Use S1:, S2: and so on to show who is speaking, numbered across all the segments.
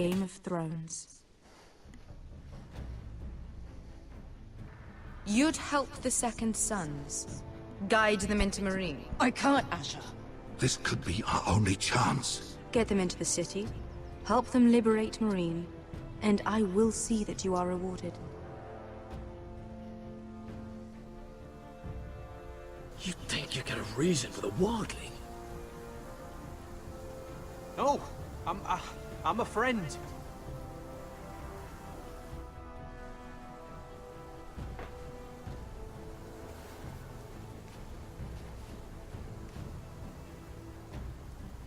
S1: Game of Thrones. You'd help the Second Sons. Guide them into Marine.
S2: I can't, Asher.
S3: This could be our only chance.
S1: Get them into the city. Help them liberate Marine. And I will see that you are rewarded.
S4: You think you got a reason for the wardling?
S5: No, I'm a friend.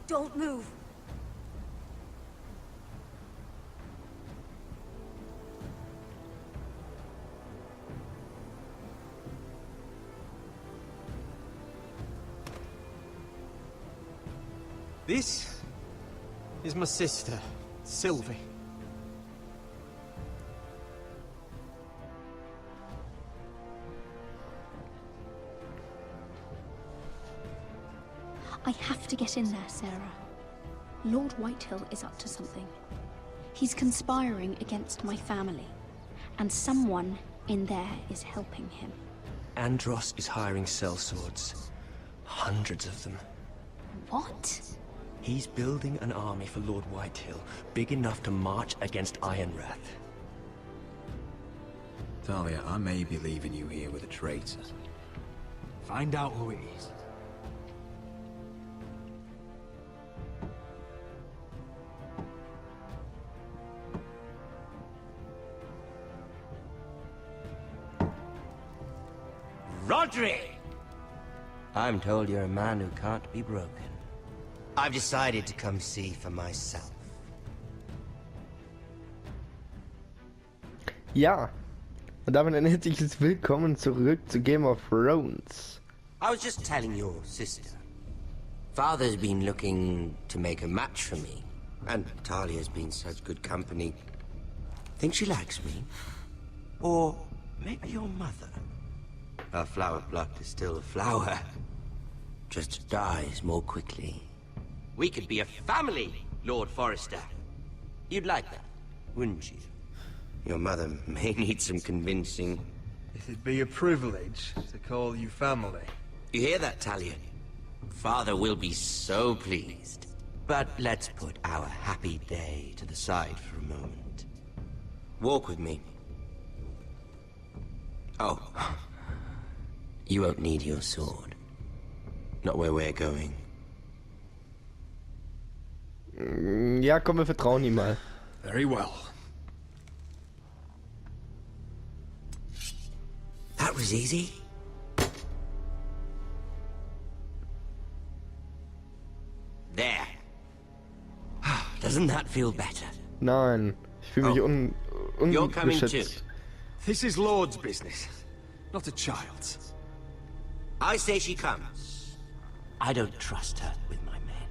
S1: Don't move.
S5: This is my sister, Sylvie.
S6: I have to get in there, Sarah. Lord Whitehill is up to something. He's conspiring against my family, and someone in there is helping him.
S4: Andros is hiring sellswords. Hundreds of them.
S6: What?
S4: He's building an army for Lord Whitehill, big enough to march against Ironrath.
S7: Talia, I may be leaving you here with a traitor. Find out who it is.
S8: Rodri! I'm told you're a man who can't be broken. I've decided to come see for myself.
S9: Ja, und damit ein herzliches Willkommen zurück zu Game of Thrones.
S8: I was just telling your sister. Father's been looking to make a match for me, and Talia's been such good company. Think she likes me? Or maybe your mother? Her flower plucked is still a flower. Just dies more quickly. We could be a family, Lord Forrester. You'd like that, wouldn't you? Your mother may need some convincing.
S10: It'd be a privilege to call you family.
S8: You hear that, Talia? Father will be so pleased. But let's put our happy day to the side for a moment. Walk with me. Oh. You won't need your sword. Not where we're going.
S9: Ja, komm, wir vertrauen ihm mal.
S7: Very well.
S8: That was easy. There. Doesn't that feel better?
S9: Nein, ich fühle mich
S8: You're coming too.
S9: ungeschützt.
S10: This is Lord's business, not a child's.
S8: I say she comes. I don't trust her with my men.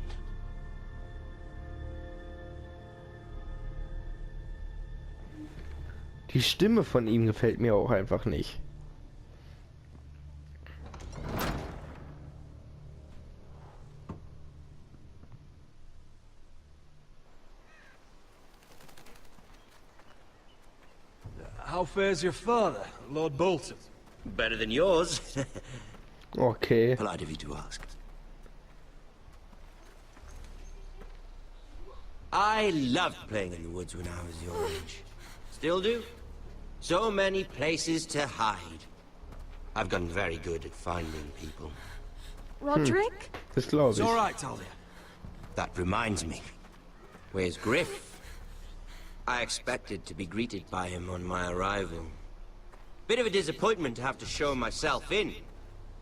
S9: Die Stimme von ihm gefällt mir auch einfach nicht.
S10: How fares your father, Lord Bolton?
S8: Better than yours.
S9: Okay.
S8: Polite of you to ask. I loved playing in the woods when I was your age. Still do. So many places to hide. I've gotten very good at finding people.
S1: Roderick?
S9: Das glaube
S10: It's
S9: ich.
S10: all right, Talia.
S8: That reminds me. Where's Griff? I expected to be greeted by him on my arrival. Bit of a disappointment to have to show myself in.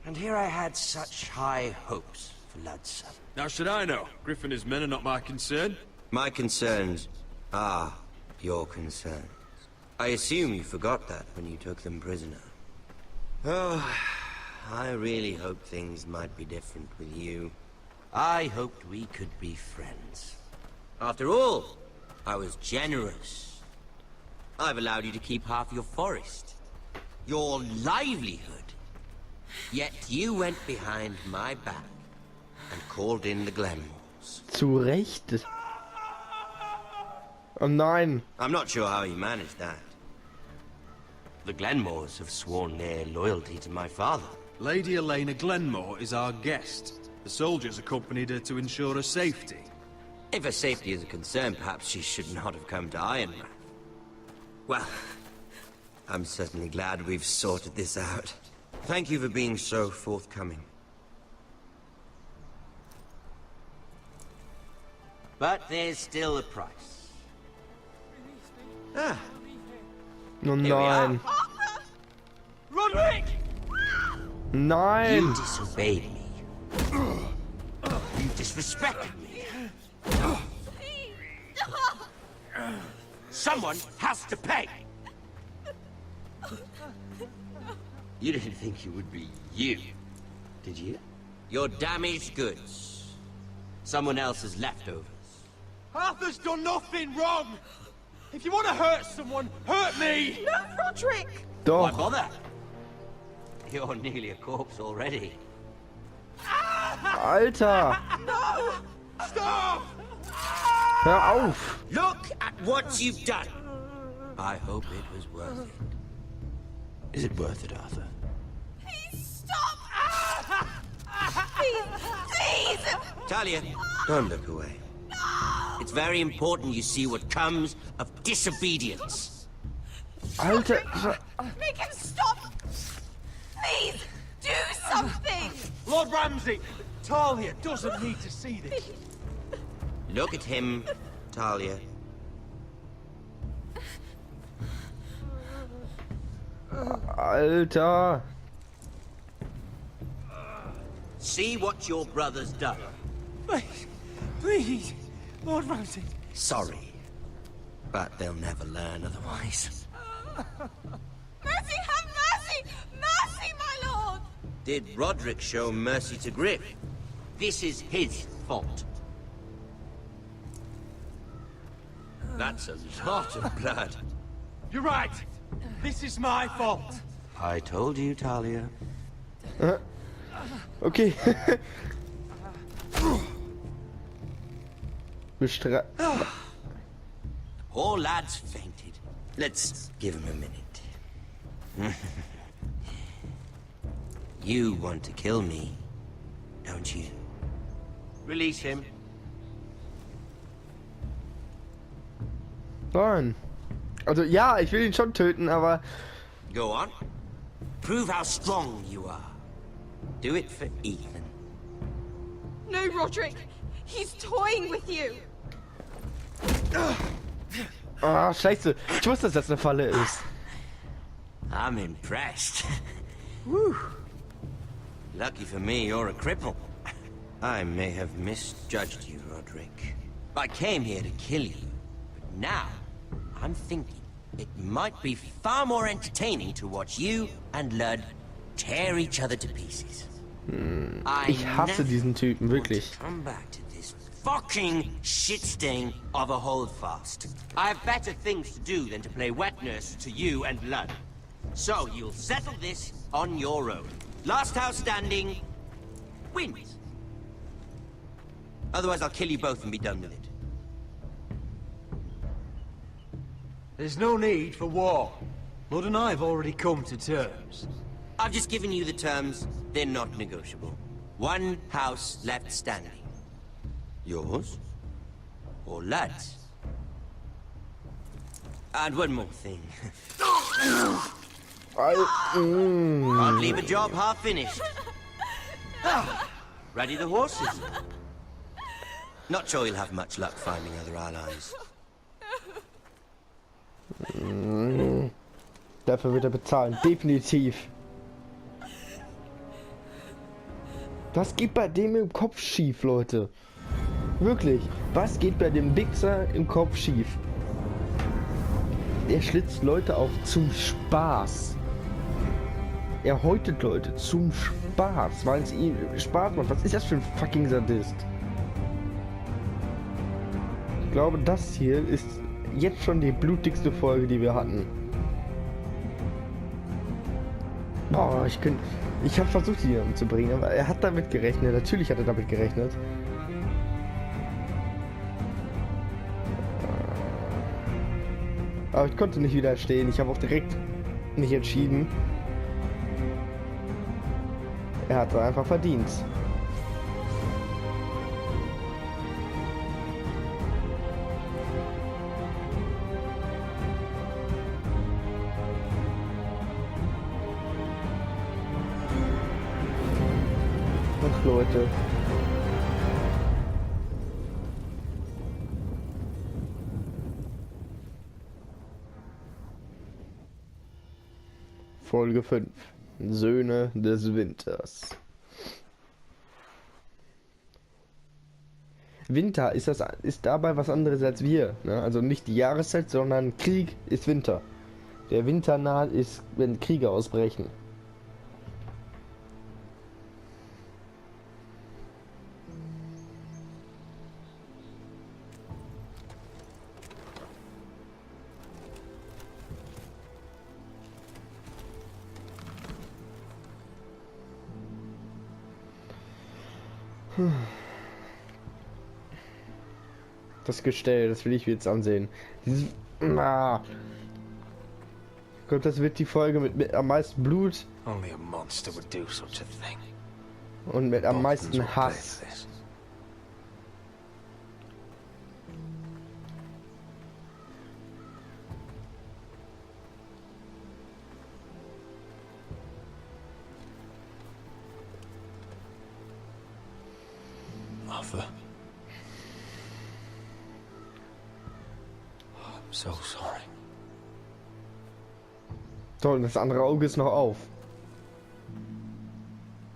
S8: And here I had such high hopes for Ludson.
S7: Now should I know? Griff and his men are not my concern.
S8: My concerns are your concerns. I assume you forgot that when you took them prisoner. Oh, I really hoped things might be different with you. I hoped we could be friends. After all, I was generous. I've allowed you to keep half your forest, your livelihood. Yet you went behind my back and called in the Glenmores.
S9: Zu Recht. Oh nein.
S8: I'm not sure how he managed that. The Glenmores have sworn their loyalty to my father.
S7: Lady Elena Glenmore is our guest. The soldiers accompanied her to ensure her safety.
S8: If her safety is a concern, perhaps she should not have come to Ironrath. Well, I'm certainly glad we've sorted this out. Thank you for being so forthcoming. But there's still a price. Ah.
S9: Oh nein.
S5: Roderick!
S9: Nein.
S8: You disobeyed me. You disrespected me. Someone has to pay. You didn't think it would be you, did you? Your damaged goods. Someone else's leftovers.
S5: Arthur's done nothing wrong! If you want to hurt someone, hurt me!
S2: No, Roderick!
S8: Why
S9: Doch.
S8: bother? You're nearly a corpse already.
S9: Alter.
S5: No! Stop!
S9: Hör auf.
S8: Look at what you've done. I hope it was worth it.
S4: Is it worth it, Arthur?
S2: Please stop! Please!
S8: Talia, don't look away. It's very important you see what comes of disobedience.
S9: Alter.
S2: Make him stop! Please! Do something!
S5: Lord Ramsay! Talia doesn't need to see this.
S8: Look at him, Talia.
S9: Alter.
S8: See what your brother's done.
S5: Please, please, Lord Ramsay.
S8: Sorry, but they'll never learn otherwise.
S2: Mercy, have mercy! Mercy, my lord!
S8: Did Roderick show mercy to Griff? This is his fault. That's a lot of blood.
S5: You're right. This is my fault.
S8: I told you, Talia.
S9: Okay. Bestra
S8: Poor lad's fainted. Let's give him a minute. You want to kill me, don't you? Release him.
S9: Nein. Also ja, ich will ihn schon töten, aber
S8: Go on. Prove how strong you are. Do it for Ethan.
S2: No, Roderick! He's toying with you!
S9: ah, scheiße. Ich wusste, dass das eine Falle ist.
S8: I'm impressed. Woo. Lucky for me, you're a cripple. I may have misjudged you, Roderick. I came here to kill you, but now I'm thinking it might be far more entertaining to watch you and Ludd tear each other to pieces.
S9: Ich hasse diesen Typen, wirklich.
S8: Come back to this fucking shit stain of a holdfast. I have better things to do than to play wet nurse to you and Ludd. So you'll settle this on your own. Last house standing wins. Otherwise I'll kill you both and be done with it.
S5: There's no need for war. Lord and I have already come to terms.
S8: I've just given you the terms. They're not negotiable. One house left standing. Yours? Or Ludd's? And one more thing. Can't leave a job half finished. Ready the horses? Not sure you'll have much luck finding other allies.
S9: Dafür wird er bezahlen, definitiv. Was geht bei dem im Kopf schief, Leute? Wirklich, was geht bei dem Wichser im Kopf schief? Er schlitzt Leute auf zum Spaß. Er häutet Leute zum Spaß, weil es ihm Spaß macht. Was ist das für ein fucking Sadist? Ich glaube, das hier ist jetzt schon die blutigste Folge, die wir hatten. Boah, ich habe versucht, ihn umzubringen, aber er hat damit gerechnet. Natürlich hat er damit gerechnet. Aber ich konnte nicht widerstehen. Ich habe auch direkt nicht entschieden. Er hat einfach verdient. Ach, Leute. Folge 5. Söhne des Winters. Winter ist dabei was anderes als wir. Ne? Also nicht die Jahreszeit, sondern Krieg ist Winter. Der Winter naht ist, wenn Kriege ausbrechen. Das Gestell, das will ich jetzt ansehen. Dieses, ich glaube, das wird die Folge mit am meisten Blut
S10: Only a monster would do such a thing.
S9: und mit am meisten
S10: Bolton's will pay
S9: Hass.
S10: for this. Arthur. I'm so sorry.
S9: Toll, das andere Auge ist noch auf.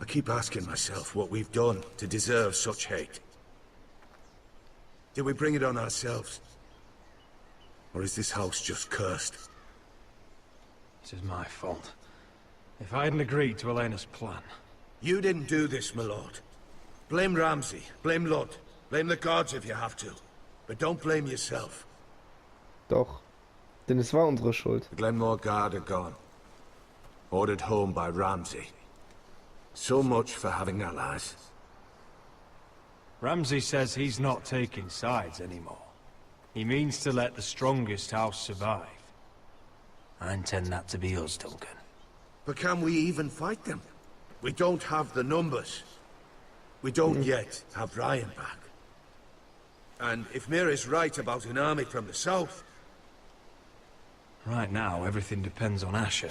S3: I keep asking myself what we've done to deserve such hate. Did we bring it on ourselves? Or is this house just cursed?
S10: This is my fault. If I hadn't agreed to Elena's plan.
S3: You didn't do this, my lord. Blame Ramsay, blame Lud, blame the gods if you have to. But don't blame yourself.
S9: Doch. Denn es war unsere Schuld.
S3: The Glenmore Guard are gone. Ordered home by Ramsay. So much for having allies.
S10: Ramsay says he's not taking sides anymore. He means to let the strongest house survive. I intend that to be us, Duncan.
S3: But can we even fight them? We don't have the numbers. We don't yet have Ryan back. And if Mira's right about an army from the south...
S10: Right now, everything depends on Asher.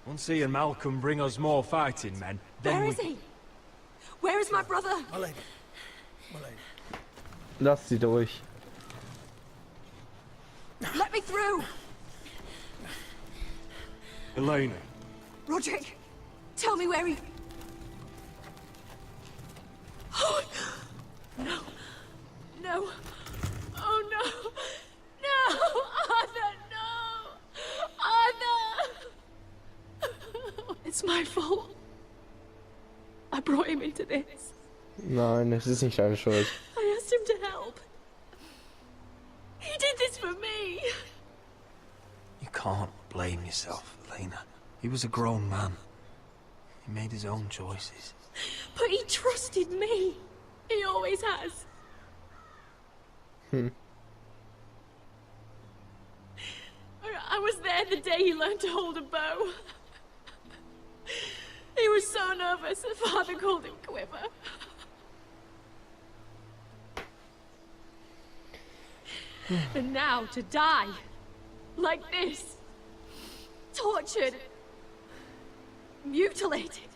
S10: Once he and Malcolm bring us more fighting men, then
S2: Where is he? Where is my brother?
S9: Lass sie durch.
S2: Let me through!
S10: Elena.
S2: Roderick, tell me where he... Oh, no. No. Oh, no. No! Arthur, no! Arthur! It's my fault. I brought him into this.
S9: Nein, es ist nicht deine Schuld.
S2: I asked him to help. He did this for me.
S10: You can't blame yourself, Elena. He was a grown man. He made his own choices.
S2: But he trusted me. He always has. I was there the day he learned to hold a bow. He was so nervous that Father called him Quiver. And now to die. Like this. Tortured. Mutilated.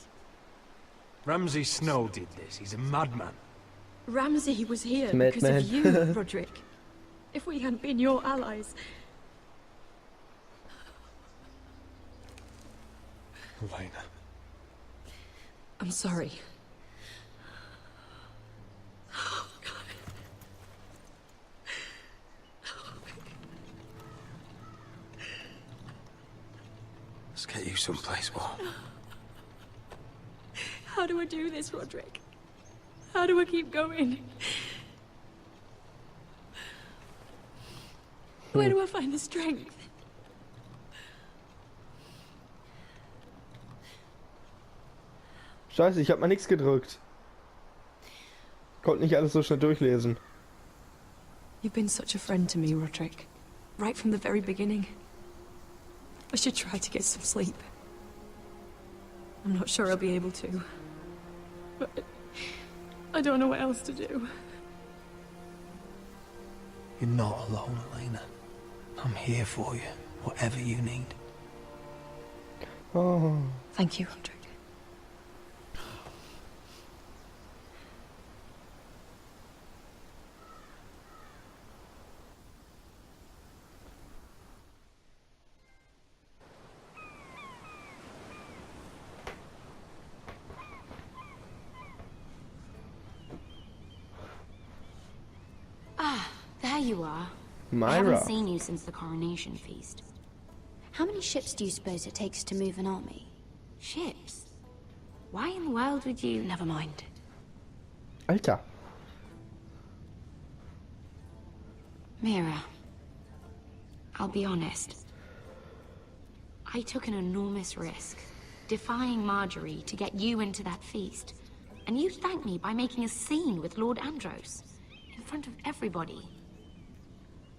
S10: Ramsay Snow did this. He's a madman.
S2: Ramsay was here
S9: Madman.
S2: because of you, Roderick. If we hadn't been your allies...
S10: Elena.
S2: I'm sorry.
S10: Let's get you someplace warm.
S2: How do I do this, Roderick? How do I keep going? Where do I find the strength?
S9: Scheiße, ich hab mal nichts gedrückt. Konnte nicht alles so schnell durchlesen.
S1: You've been such a friend to me, Roderick.
S2: right from the very beginning. I should try to get some sleep. I'm not sure I'll be able to. But I don't know what else to do.
S10: You're not alone, Elena. I'm here for you, whatever you need.
S9: Oh.
S2: Thank you, Roderick.
S11: There you are.
S9: Myra.
S11: I haven't seen you since the coronation feast.
S6: How many ships do you suppose it takes to move an army?
S11: Ships? Why in the world would you...
S6: Never mind.
S9: Alter.
S11: Mira, I'll be honest. I took an enormous risk, defying Marjorie to get you into that feast. And you thanked me by making a scene with Lord Andros, in front of everybody.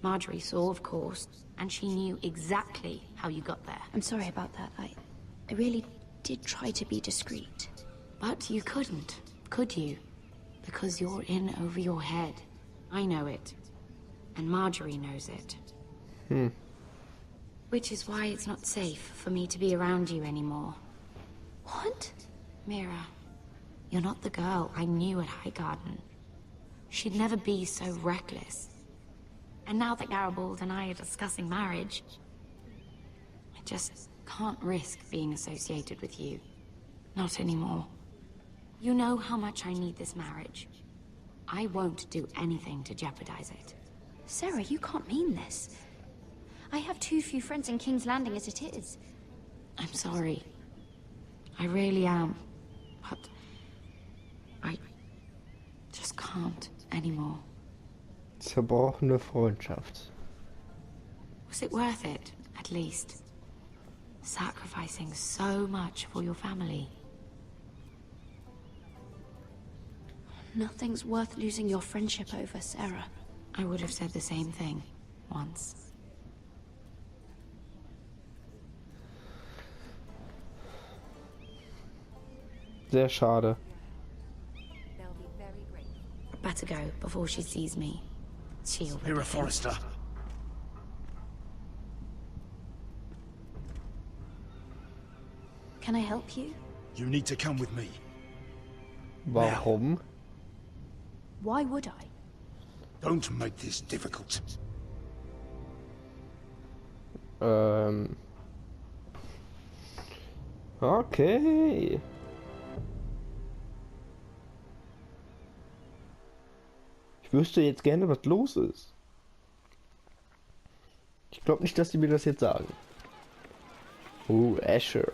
S11: Marjorie saw, of course, and she knew exactly how you got there.
S6: I'm sorry about that. I really did try to be discreet.
S11: But you couldn't, could you? Because you're in over your head. I know it. And Marjorie knows it. Which is why it's not safe for me to be around you anymore.
S6: What?
S11: Mira, you're not the girl I knew at Highgarden. She'd never be so reckless. And now that Garibald and I are discussing marriage, I just can't risk being associated with you. Not anymore. You know how much I need this marriage. I won't do anything to jeopardize it.
S6: Sarah, you can't mean this. I have too few friends in King's Landing as it is.
S11: I'm sorry. I really am. But I just can't anymore.
S9: Zerbrochene Freundschaft.
S11: Was it worth it, at least? Sacrificing so much for your family.
S6: Nothing's worth losing your friendship over, Sarah.
S11: I would have said the same thing once.
S9: Sehr schade.
S11: Better go before she sees me. She'll...
S10: Mira Forrester.
S6: Can I help you?
S7: You need to come with me.
S9: Warum?
S6: Why would I?
S7: Don't make this difficult.
S9: Okay. Ich wüsste jetzt gerne, was los ist. Ich glaube nicht, dass die mir das jetzt sagen. Asher.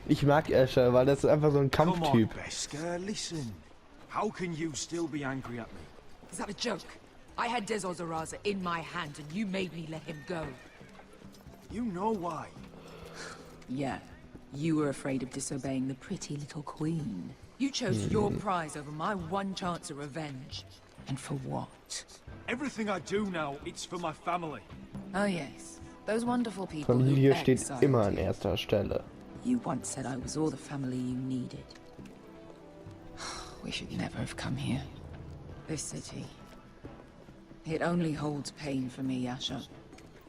S9: Ich mag Asher, weil das ist einfach so ein Kampftyp.
S7: Come on, Pascaule, listen. How can you still be angry at me?
S12: Is that a joke? I had Dezor Zaraza in my hand and you made me let him go.
S7: You know why.
S12: Yeah, you were afraid of disobeying the pretty little queen. You chose your prize over my one chance of revenge. And for what?
S10: Everything I do now, it's for my family.
S12: Oh yes, those wonderful people who
S9: Familie steht
S12: exiled
S9: immer an
S12: you.
S9: erster Stelle.
S12: You once said I was all the family you needed. We should never have come here. This city. It only holds pain for me, Asher.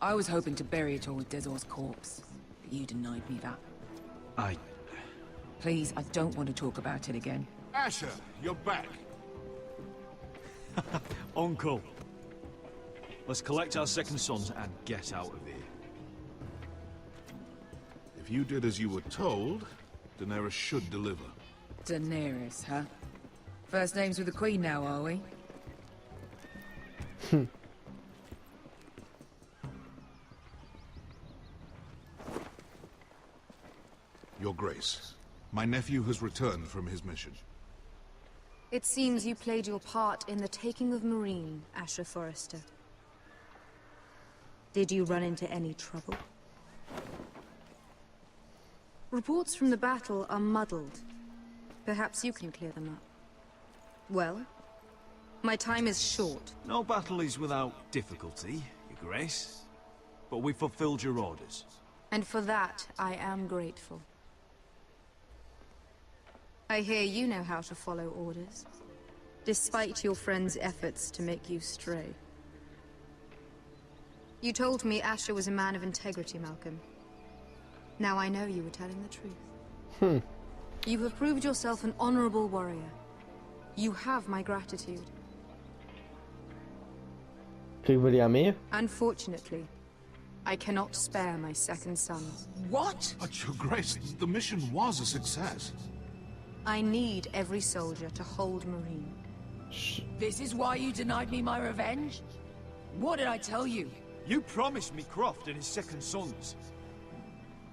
S12: I was hoping to bury it all with Dezor's corpse, but you denied me that. Please, I don't want to talk about it again.
S3: Asher, you're back.
S10: Uncle. Let's collect our second sons and get out of here.
S3: If you did as you were told, Daenerys should deliver.
S12: Daenerys, huh? First names with the Queen now, are we?
S3: Your Grace, my nephew has returned from his mission.
S1: It seems you played your part in the taking of Marine, Asher Forrester. Did you run into any trouble? Reports from the battle are muddled. Perhaps you can clear them up. Well, my time is short.
S10: No battle is without difficulty, Your Grace. but we fulfilled your orders.
S1: And for that, I am grateful. I hear you know how to follow orders, despite your friend's efforts to make you stray. You told me Asher was a man of integrity, Malcolm. Now I know you were telling the truth. You have proved yourself an honorable warrior. You have my gratitude.
S9: Kriegen wir die Armee?
S1: Unfortunately, I cannot spare my second sons.
S3: What? But Your Grace, the mission was a success.
S1: I need every soldier to hold Marine.
S5: This is why you denied me my revenge? What did I tell you?
S10: You promised me Croft and his second sons.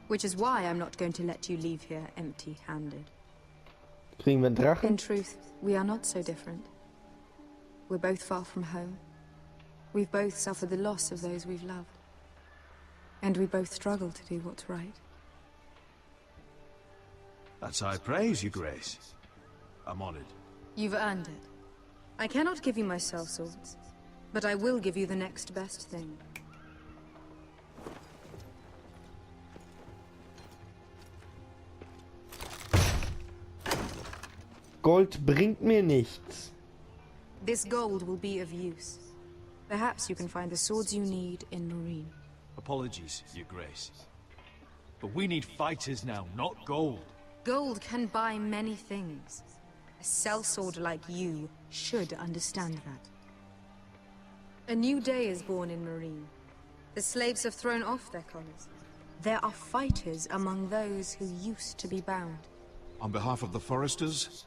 S1: Which is why I'm not going to let you leave here empty-handed.
S9: Kriegen wir einen Drachen?
S1: In truth, we are not so different. We're both far from home. We've both suffered the loss of those we've loved. And we both struggle to do what's right.
S10: That's high praise, Your Grace. I'm honored.
S1: You've earned it. I cannot give you my sellswords, but I will give you the next best thing.
S9: Gold bringt mir nichts.
S1: This gold will be of use. Perhaps you can find the swords you need in Marine.
S10: Apologies, Your Grace. But we need fighters now, not gold.
S1: Gold can buy many things. A sellsword like you should understand that. A new day is born in Marine. The slaves have thrown off their collars. There are fighters among those who used to be bound.
S3: On behalf of the Foresters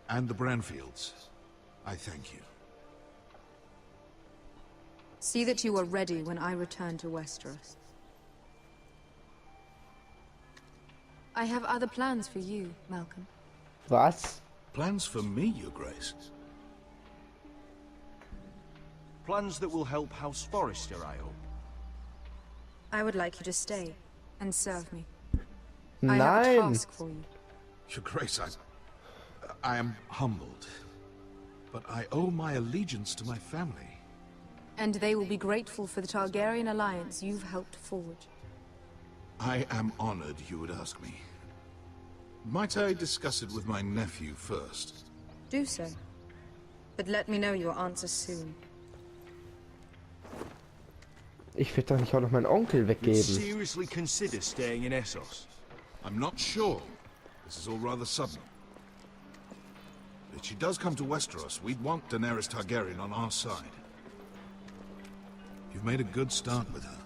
S3: and the Branfields, I thank you.
S1: See that you are ready when I return to Westeros. I have other plans for you, Malcolm.
S9: Was?
S3: Plans for me, Your Grace?
S10: Plans that will help House Forrester, I hope.
S1: I would like you to stay and serve me.
S9: Nein.
S1: I have a task for you.
S3: Your Grace, I am humbled, but I owe my allegiance to my family.
S1: And they will be grateful for the Targaryen alliance you've helped forge.
S3: I am honored you would ask me. Might I discuss it with my nephew first?
S1: Do so. But let me know your answer soon.
S9: Ich werde doch nicht auch noch meinen Onkel
S10: You'd
S9: weggeben.
S10: seriously consider staying in Essos?
S3: I'm not sure. This is all rather sudden. If she does come to Westeros, we'd want Daenerys Targaryen on our side. You've made a good start with her.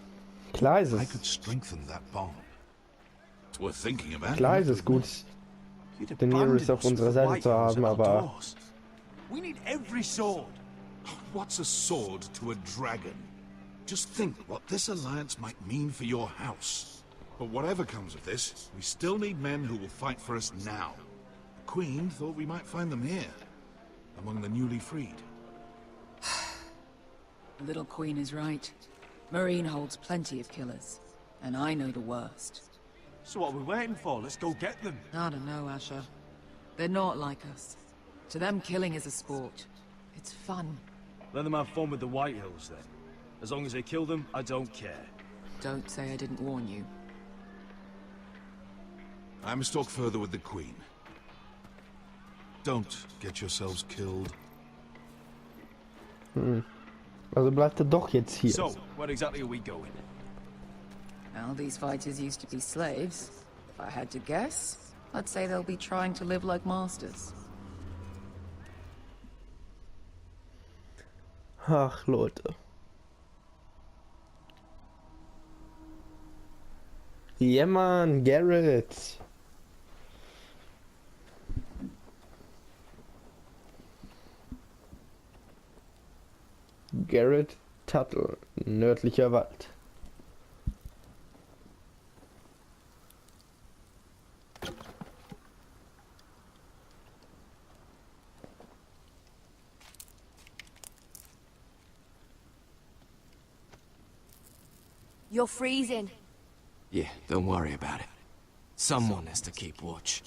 S9: Klar ist
S3: I
S9: es.
S3: could strengthen that bond. It's worth thinking about.
S9: Klar ist es gut, Daenerys auf unserer Seite zu haben, aber...
S10: We need every sword.
S3: What's a sword to a dragon? Just think what this alliance might mean for your house. But whatever comes of this, we still need men who will fight for us now. The Queen thought we might find them here, among the newly freed.
S12: The little queen is right. Marine holds plenty of killers, and I know the worst.
S10: So what are we waiting for? Let's go get them.
S12: I don't know, Asher. They're not like us. To them, killing is a sport. It's fun.
S10: Let them have fun with the White Hills, then. As long as they kill them, I don't care.
S12: Don't say I didn't warn you.
S3: I must talk further with the Queen. Don't get yourselves killed.
S9: Also bleibt er doch jetzt hier.
S10: So, where exactly are we going?
S12: Well, these fighters used to be slaves. If I had to guess, I'd say they'll be trying to live like masters.
S9: Ach, Leute. Ja, Mann, Garrett. Garrett Tuttle, nördlicher Wald.
S13: You're freezing.
S4: Yeah, don't worry about it. Someone has to keep watch.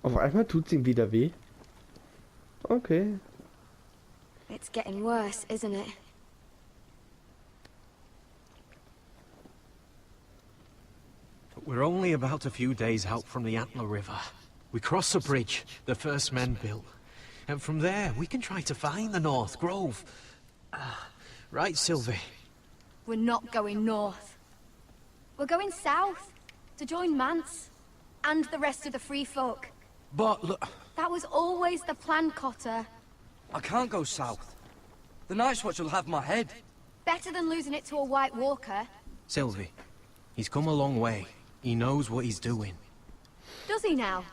S9: Auf einmal tut's ihm wieder weh. Okay.
S13: It's getting worse, isn't it?
S7: But we're only about a few days out from the Antler River. We cross the bridge the first men built. And from there, we can try to find the North Grove. Right, Sylvie?
S13: We're not going north. We're going south, to join Mance, and the rest of the free folk.
S5: But look,
S13: That was always the plan, Cotter.
S14: I can't go south. The Night's Watch will have my head.
S13: Better than losing it to a White Walker.
S7: Sylvie, he's come a long way. He knows what he's doing.
S13: Does he now?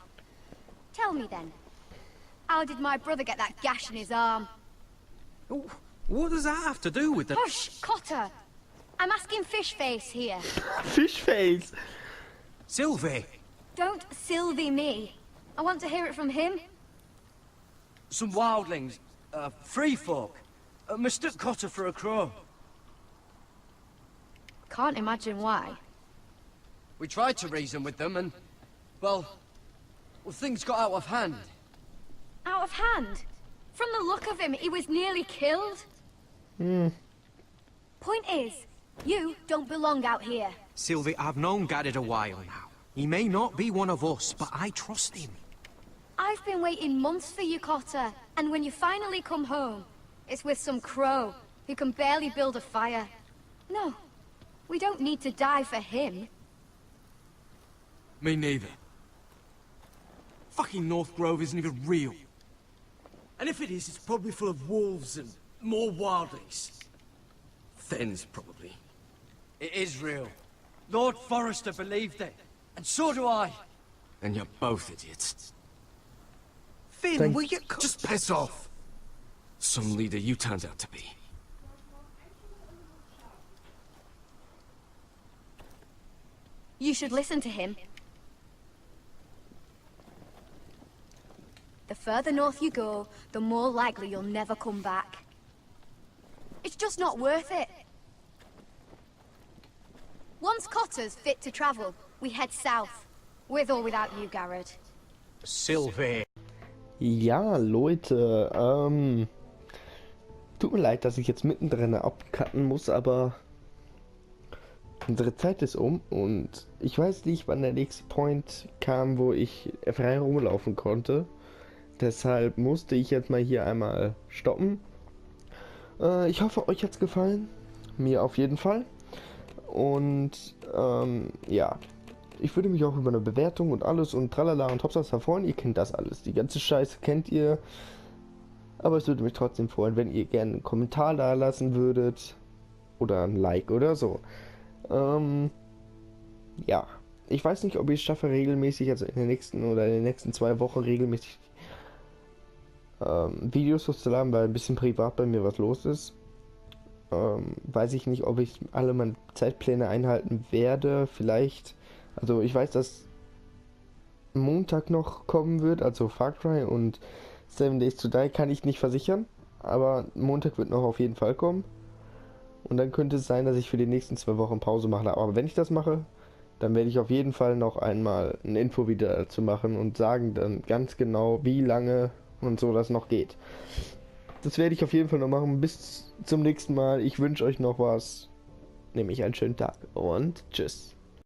S13: Tell me then. How did my brother get that gash in his arm?
S7: What does that have to do with the...
S13: Hush, Cotter! I'm asking Fishface here.
S9: Fishface!
S7: Sylvie!
S13: Don't Sylvie me. I want to hear it from him.
S14: Some wildlings, free folk, mistook Cotter for a crow.
S13: Can't imagine why.
S14: We tried to reason with them and, well, things got out of hand.
S13: Out of hand? From the look of him, he was nearly killed. Point is, you don't belong out here.
S7: Sylvie, I've known Gaddard a while now. He may not be one of us, but I trust him.
S13: I've been waiting months for you, Cotter, and when you finally come home, it's with some crow who can barely build a fire. No, we don't need to die for him.
S14: Me neither. Fucking North Grove isn't even real. And if it is, it's probably full of wolves and more wildlings. Thens, probably. It is real. Lord Forrester believed it, and so do I. And you're both idiots.
S7: Finn, will you...
S14: Just piss off! Some leader you turned out to be.
S13: You should listen to him. The further north you go, the more likely you'll never come back. It's just not worth it. Once Cotter's fit to travel, we head south. With or without you, Garrett.
S7: Sylvie.
S9: Ja, Leute, tut mir leid, dass ich jetzt mittendrin abcutten muss, aber unsere Zeit ist um und ich weiß nicht, wann der nächste Point kam, wo ich frei rumlaufen konnte. Deshalb musste ich jetzt mal hier einmal stoppen. Ich hoffe, euch hat's gefallen. Mir auf jeden Fall. Und ja, ich würde mich auch über eine Bewertung und alles und tralala und Hopsasa freuen. Ihr kennt das alles. Die ganze Scheiße kennt ihr. Aber es würde mich trotzdem freuen, wenn ihr gerne einen Kommentar da lassen würdet. Oder ein Like oder so. Ja, ich weiß nicht, ob ich es schaffe, regelmäßig, also in den nächsten 2 Wochen regelmäßig Videos hochzuladen, weil ein bisschen privat bei mir was los ist. Weiß ich nicht, ob ich alle meine Zeitpläne einhalten werde. Vielleicht, also ich weiß, dass Montag noch kommen wird, also Far Cry und 7 Days to Die kann ich nicht versichern. Aber Montag wird noch auf jeden Fall kommen. Und dann könnte es sein, dass ich für die nächsten 2 Wochen Pause mache. Aber wenn ich das mache, dann werde ich auf jeden Fall noch einmal ein Info-Video dazu machen und sagen dann ganz genau, wie lange und so das noch geht. Das werde ich auf jeden Fall noch machen. Bis zum nächsten Mal. Ich wünsche euch noch was. Nämlich einen schönen Tag und tschüss.